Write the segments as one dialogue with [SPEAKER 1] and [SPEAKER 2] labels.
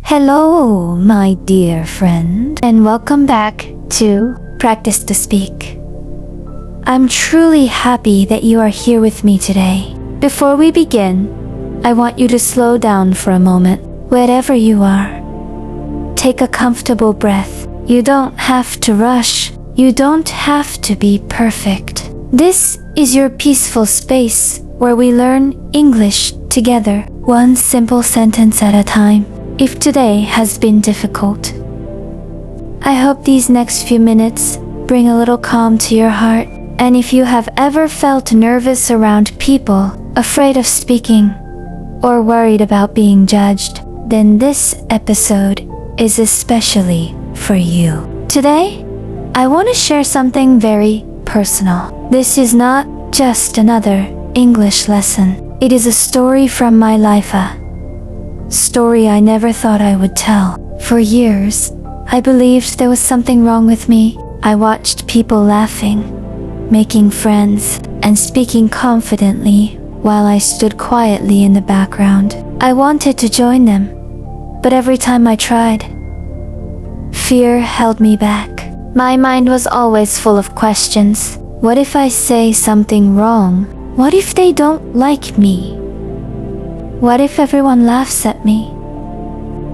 [SPEAKER 1] Hello, my dear friend, and welcome back to Practice to Speak. I'm truly happy that you are here with me today. Before we begin, I want you to slow down for a moment, wherever you are. Take a comfortable breath. You don't have to rush. You don't have to be perfect. This is your peaceful space where we learn English together, one simple sentence at a time. If today has been difficult, I hope these next few minutes bring a little calm to your heart. And if you have ever felt nervous around people, afraid of speaking, or worried about being judged, then this episode is especially for you. Today, I want to share something very personal. This is not just another English lesson. It is a story from my life, a story I never thought I would tell. For years, I believed there was something wrong with me. I watched people laughing, making friends, and speaking confidently while I stood quietly in the background. I wanted to join them, but every time I tried, fear held me back. My mind was always full of questions. What if I say something wrong? What if they don't like me? What if everyone laughs at me?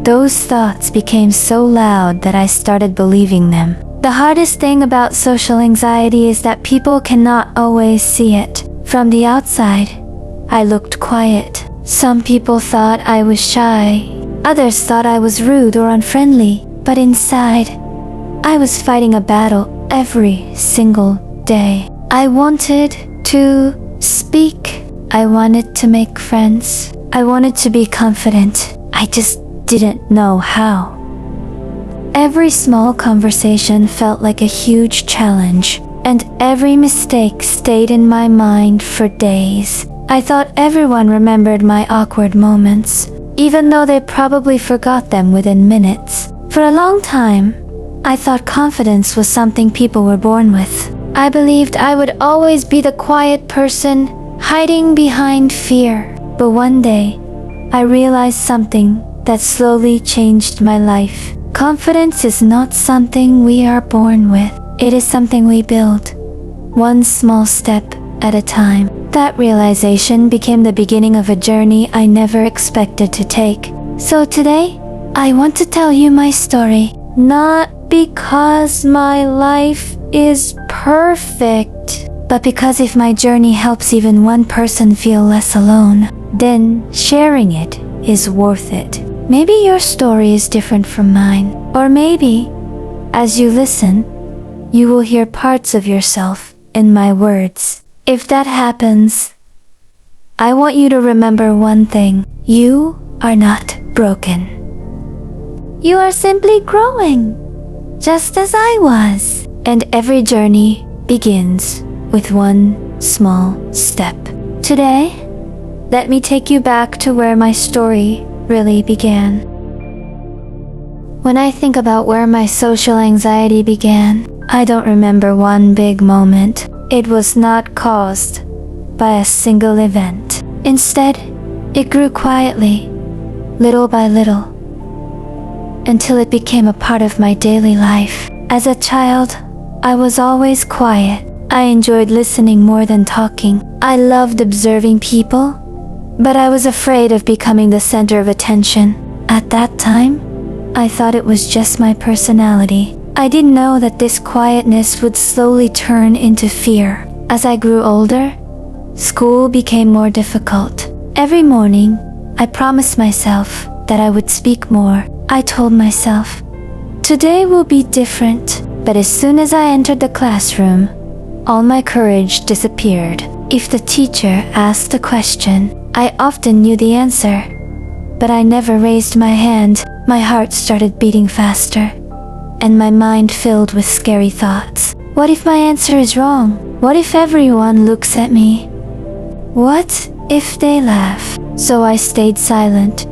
[SPEAKER 1] Those thoughts became so loud that I started believing them. The hardest thing about social anxiety is that people cannot always see it. From the outside, I looked quiet. Some people thought I was shy. Others thought I was rude or unfriendly. But inside, I was fighting a battle every single day. I wanted to speak. I wanted to make friends. I wanted to be confident. I just didn't know how. Every small conversation felt like a huge challenge, and every mistake stayed in my mind for days. I thought everyone remembered my awkward moments, even though they probably forgot them within minutes. For a long time, I thought confidence was something people were born with. I believed I would always be the quiet person, hiding behind fear. But one day, I realized something that slowly changed my life. Confidence is not something we are born with. It is something we build, one small step at a time. That realization became the beginning of a journey I never expected to take. So today, I want to tell you my story, not because my life is perfect, but because if my journey helps even one person feel less alone, then sharing it is worth it. Maybe your story is different from mine, or maybe, as you listen, you will hear parts of yourself in my words. If that happens, I want you to remember one thing. You are not broken. You are simply growing, just as I was. And every journey begins with one small step. Today, let me take you back to where my story really began. When I think about where my social anxiety began, I don't remember one big moment. It was not caused by a single event. Instead, it grew quietly, little by little, until it became a part of my daily life. As a child, I was always quiet. I enjoyed listening more than talking. I loved observing people, but I was afraid of becoming the center of attention. At that time, I thought it was just my personality. I didn't know that this quietness would slowly turn into fear. As I grew older, school became more difficult. Every morning, I promised myself that I would speak more. I told myself, today will be different. But as soon as I entered the classroom, all my courage disappeared. If the teacher asked a question, I often knew the answer, but I never raised my hand. My heart started beating faster, and my mind filled with scary thoughts. What if my answer is wrong? What if everyone looks at me? What if they laugh? So I stayed silent,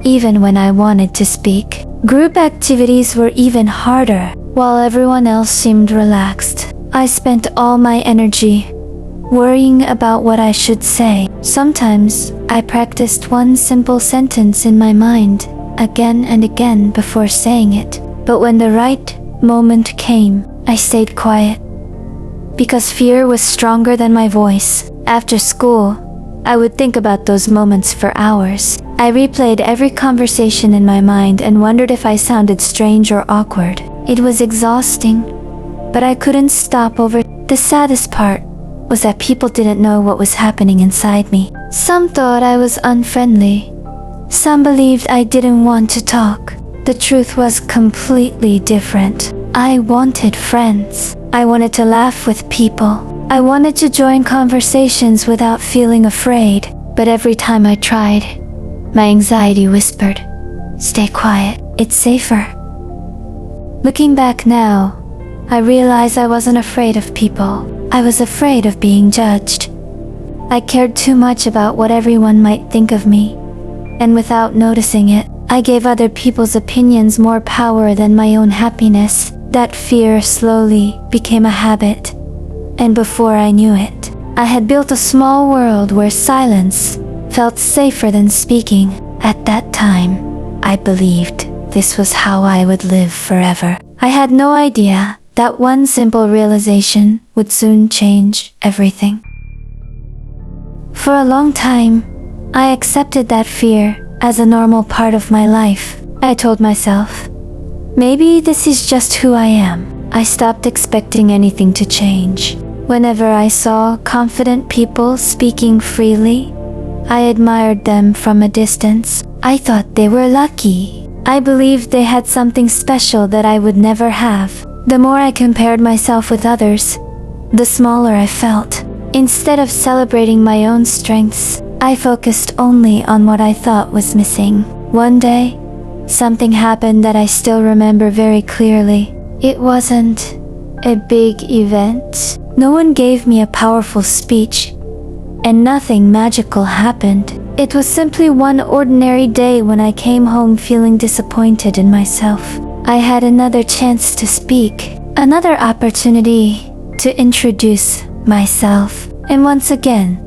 [SPEAKER 1] even when I wanted to speak. Group activities were even harder. While everyone else seemed relaxed, I spent all my energy worrying about what I should say. Sometimes, I practiced one simple sentence in my mind, again and again before saying it. But when the right moment came, I stayed quiet. Because fear was stronger than my voice. After school, I would think about those moments for hours. I replayed every conversation in my mind and wondered if I sounded strange or awkward. It was exhausting, but I couldn't stop over. The saddest part was that people didn't know what was happening inside me. Some thought I was unfriendly. Some believed I didn't want to talk. The truth was completely different. I wanted friends. I wanted to laugh with people. I wanted to join conversations without feeling afraid. But every time I tried, my anxiety whispered, "Stay quiet, it's safer." Looking back now, I realized I wasn't afraid of people. I was afraid of being judged. I cared too much about what everyone might think of me. And without noticing it, I gave other people's opinions more power than my own happiness. That fear slowly became a habit. And before I knew it, I had built a small world where silence felt safer than speaking. At that time, I believed this was how I would live forever. I had no idea that one simple realization would soon change everything. For a long time, I accepted that fear as a normal part of my life. I told myself, maybe this is just who I am. I stopped expecting anything to change. Whenever I saw confident people speaking freely, I admired them from a distance. I thought they were lucky. I believed they had something special that I would never have. The more I compared myself with others, the smaller I felt. Instead of celebrating my own strengths, I focused only on what I thought was missing. One day, something happened that I still remember very clearly. It wasn't a big event. No one gave me a powerful speech, and nothing magical happened. It was simply one ordinary day when I came home feeling disappointed in myself. I had another chance to speak, another opportunity to introduce myself, and once again,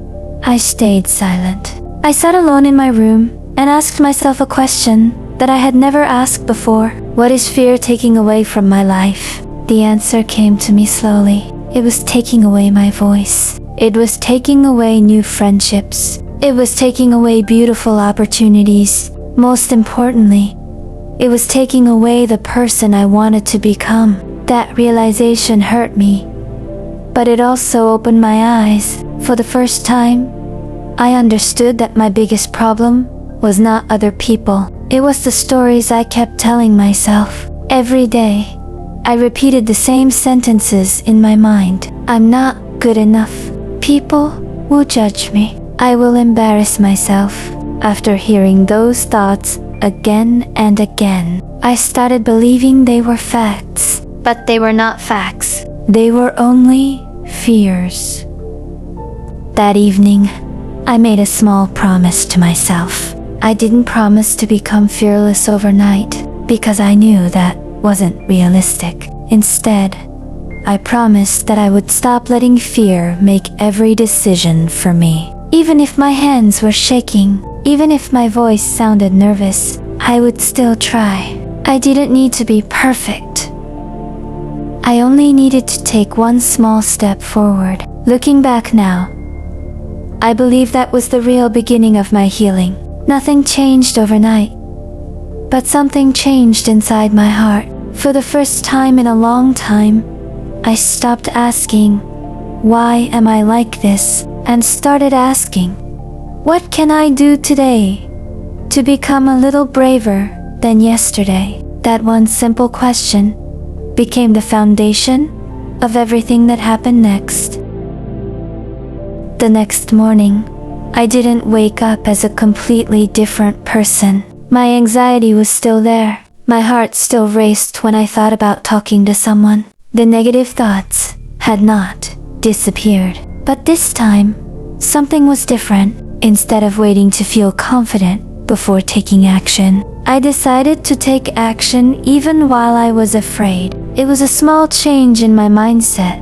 [SPEAKER 1] I stayed silent. I sat alone in my room and asked myself a question that I had never asked before. What is fear taking away from my life? The answer came to me slowly. It was taking away my voice. It was taking away new friendships. It was taking away beautiful opportunities. Most importantly, it was taking away the person I wanted to become. That realization hurt me, but it also opened my eyes. For the first time, I understood that my biggest problem was not other people. It was the stories I kept telling myself. Every day, I repeated the same sentences in my mind. I'm not good enough. People will judge me. I will embarrass myself. After hearing those thoughts again and again, I started believing they were facts. But they were not facts. They were only fears. That evening, I made a small promise to myself. I didn't promise to become fearless overnight, because I knew that wasn't realistic. Instead, I promised that I would stop letting fear make every decision for me. Even if my hands were shaking, even if my voice sounded nervous, I would still try. I didn't need to be perfect. I only needed to take one small step forward. Looking back now, I believe that was the real beginning of my healing. Nothing changed overnight, but something changed inside my heart. For the first time in a long time, I stopped asking, why am I like this? And started asking, what can I do today to become a little braver than yesterday? That one simple question became the foundation of everything that happened next. The next morning, I didn't wake up as a completely different person. My anxiety was still there. My heart still raced when I thought about talking to someone. The negative thoughts had not disappeared. But this time, something was different. Instead of waiting to feel confident before taking action, I decided to take action even while I was afraid. It was a small change in my mindset,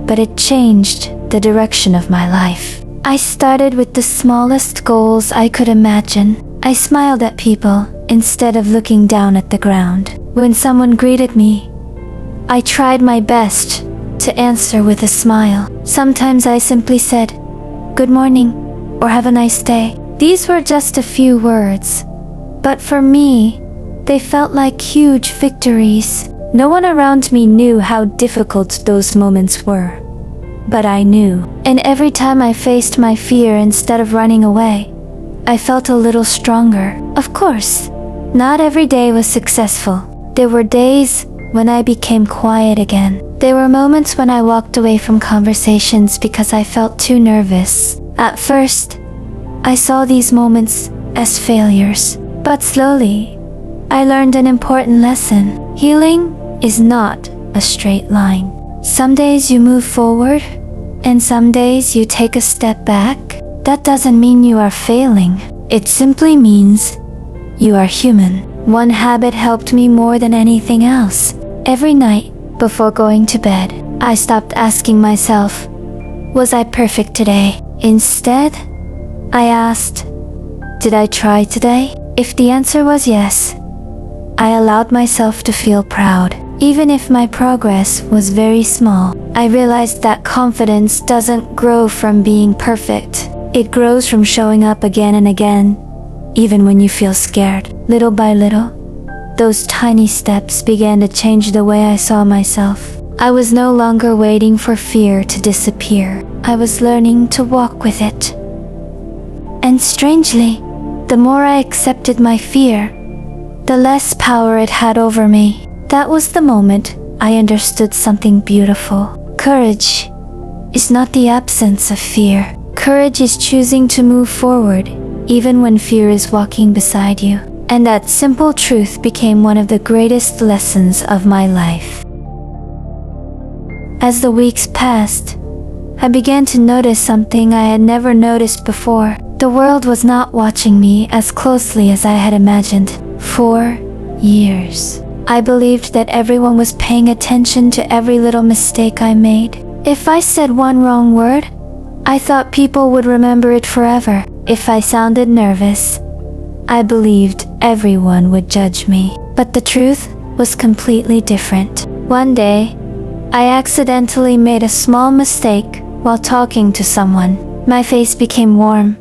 [SPEAKER 1] but it changed the direction of my life. I started with the smallest goals I could imagine. I smiled at people instead of looking down at the ground. When someone greeted me, I tried my best to answer with a smile. Sometimes I simply said, "Good morning," or "Have a nice day." These were just a few words, but for me, they felt like huge victories. No one around me knew how difficult those moments were, but I knew. And every time I faced my fear instead of running away, I felt a little stronger. Of course, not every day was successful. There were days when I became quiet again. There were moments when I walked away from conversations because I felt too nervous. At first, I saw these moments as failures, but slowly, I learned an important lesson. Healing is not a straight line. Some days you move forward, and some days you take a step back. That doesn't mean you are failing. It simply means you are human. One habit helped me more than anything else. Every night, before going to bed, I stopped asking myself, "Was I perfect today?" Instead, I asked, "Did I try today?" If the answer was yes, I allowed myself to feel proud. Even if my progress was very small, I realized that confidence doesn't grow from being perfect. It grows from showing up again and again, even when you feel scared. Little by little, those tiny steps began to change the way I saw myself. I was no longer waiting for fear to disappear. I was learning to walk with it. And strangely, the more I accepted my fear, the less power it had over me. That was the moment I understood something beautiful. Courage is not the absence of fear. Courage is choosing to move forward, even when fear is walking beside you. And that simple truth became one of the greatest lessons of my life. As the weeks passed, I began to notice something I had never noticed before. The world was not watching me as closely as I had imagined. For years, I believed that everyone was paying attention to every little mistake I made. If I said one wrong word, I thought people would remember it forever. If I sounded nervous, I believed everyone would judge me. But the truth was completely different. One day, I accidentally made a small mistake while talking to someone. My face became warm,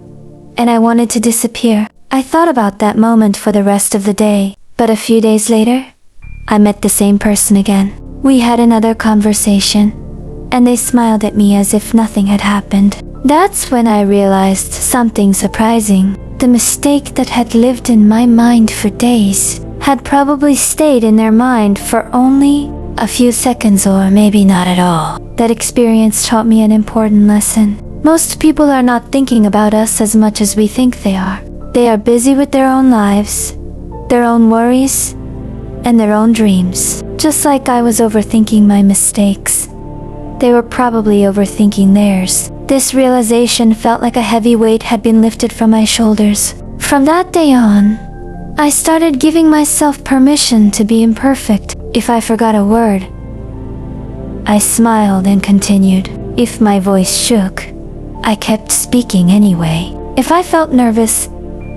[SPEAKER 1] and I wanted to disappear. I thought about that moment for the rest of the day, but a few days later, I met the same person again. We had another conversation, and they smiled at me as if nothing had happened. That's when I realized something surprising. The mistake that had lived in my mind for days had probably stayed in their mind for only a few seconds, or maybe not at all. That experience taught me an important lesson. Most people are not thinking about us as much as we think they are. They are busy with their own lives, their own worries, and their own dreams. Just like I was overthinking my mistakes, they were probably overthinking theirs. This realization felt like a heavy weight had been lifted from my shoulders. From that day on, I started giving myself permission to be imperfect. If I forgot a word, I smiled and continued. If my voice shook, I kept speaking anyway. If I felt nervous,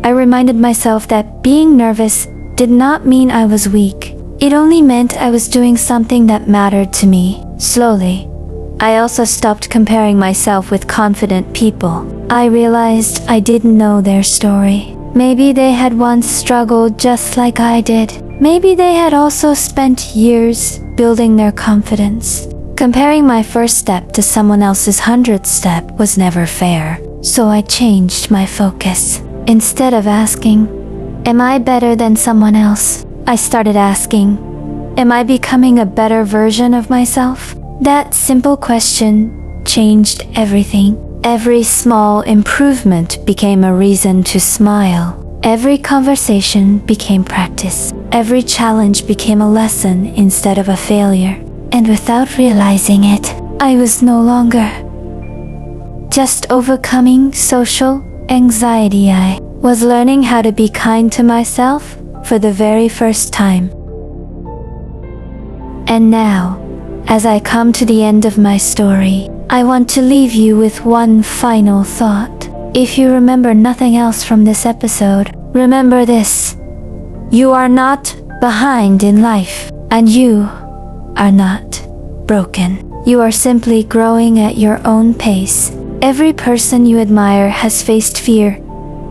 [SPEAKER 1] I reminded myself that being nervous did not mean I was weak. It only meant I was doing something that mattered to me. Slowly, I also stopped comparing myself with confident people. I realized I didn't know their story. Maybe they had once struggled just like I did. Maybe they had also spent years building their confidence. Comparing my first step to someone else's 100th step was never fair. So I changed my focus. Instead of asking, "Am I better than someone else?" I started asking, "Am I becoming a better version of myself?" That simple question changed everything. Every small improvement became a reason to smile. Every conversation became practice. Every challenge became a lesson instead of a failure. And without realizing it, I was no longer just overcoming social anxiety. I was learning how to be kind to myself for the very first time. And now, as I come to the end of my story, I want to leave you with one final thought. If you remember nothing else from this episode, remember this. You are not behind in life, and you are not broken. You are simply growing at your own pace. Every person you admire has faced fear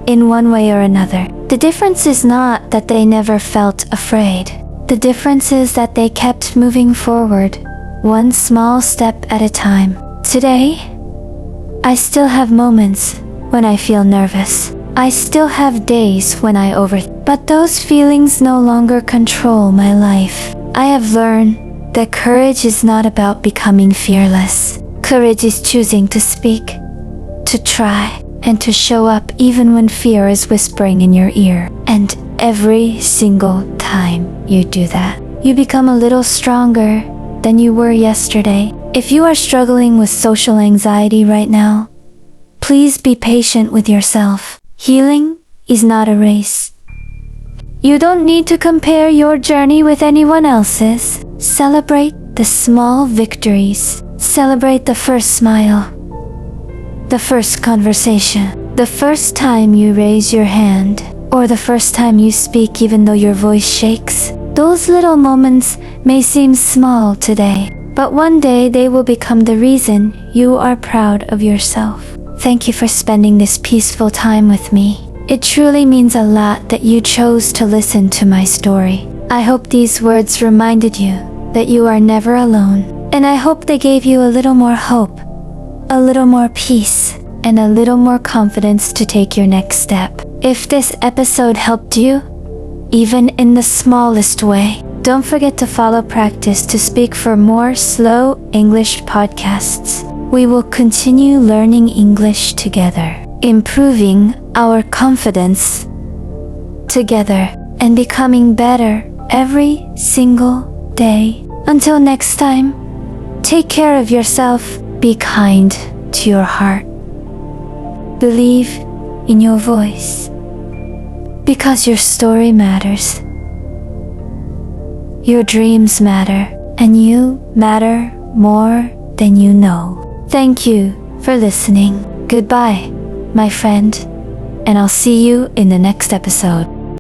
[SPEAKER 1] in one way or another. The difference is not that they never felt afraid. The difference is that they kept moving forward, one small step at a time. Today, I still have moments when I feel nervous. I still have days when I overthink. But those feelings no longer control my life. I have learned that courage is not about becoming fearless. Courage is choosing to speak, to try, and to show up even when fear is whispering in your ear. And every single time you do that, you become a little stronger than you were yesterday. If you are struggling with social anxiety right now, please be patient with yourself. Healing is not a race. You don't need to compare your journey with anyone else's. Celebrate the small victories. Celebrate the first smile, the first conversation, the first time you raise your hand, or the first time you speak even though your voice shakes. Those little moments may seem small today, but one day they will become the reason you are proud of yourself. Thank you for spending this peaceful time with me. It truly means a lot that you chose to listen to my story. I hope these words reminded you that you are never alone, and I hope they gave you a little more hope, a little more peace, and a little more confidence to take your next step. If this episode helped you, even in the smallest way, don't forget to follow Practice to Speak for more slow English podcasts. We will continue learning English together, improving our confidence together, and becoming better every single day. Until next time, take care of yourself, be kind to your heart, believe in your voice, because your story matters, your dreams matter, and you matter more than you know. Thank you for listening. Goodbye, my friend, and I'll see you in the next episode.